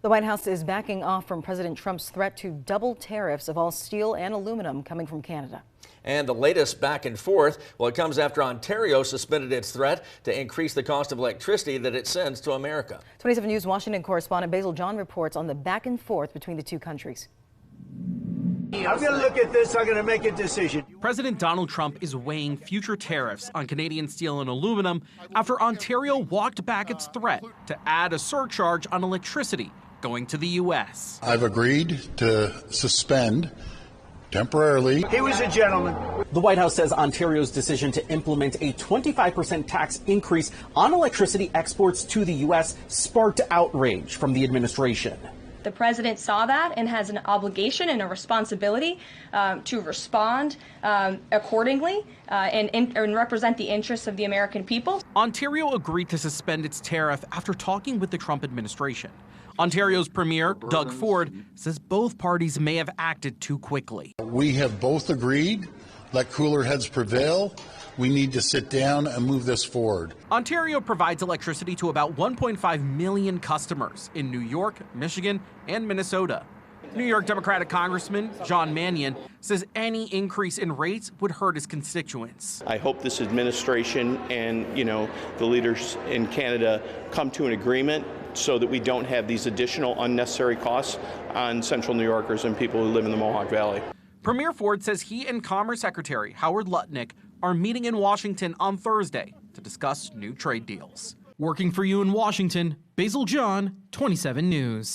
The White House is backing off from President Trump's threat to double tariffs of all steel and aluminum coming from Canada. And the latest back and forth, well, it comes after Ontario suspended its threat to increase the cost of electricity that it sends to America. 27 News Washington correspondent Basil John reports on the back and forth between the two countries. I'm going to look at this. I'm going to make a decision. President Donald Trump is weighing future tariffs on Canadian steel and aluminum after Ontario walked back its threat to add a surcharge on electricity going to the U.S. I've agreed to suspend temporarily. He was a gentleman. The White House says Ontario's decision to implement a 25% tax increase on electricity exports to the U.S. sparked outrage from the administration. The president saw that and has an obligation and a responsibility to respond accordingly and represent the interests of the American people. Ontario agreed to suspend its tariff after talking with the Trump administration. Ontario's Premier, Doug Ford, says both parties may have acted too quickly. We have both agreed. Let cooler heads prevail. We need to sit down and move this forward. Ontario provides electricity to about 1.5 million customers in New York, Michigan, and Minnesota. New York Democratic Congressman John Mannion says any increase in rates would hurt his constituents. I hope this administration and, the leaders in Canada come to an agreement so that we don't have these additional unnecessary costs on Central New Yorkers and people who live in the Mohawk Valley. Premier Ford says he and Commerce Secretary Howard Lutnick are meeting in Washington on Thursday to discuss new trade deals. Working for you in Washington, Basil John, 27 News.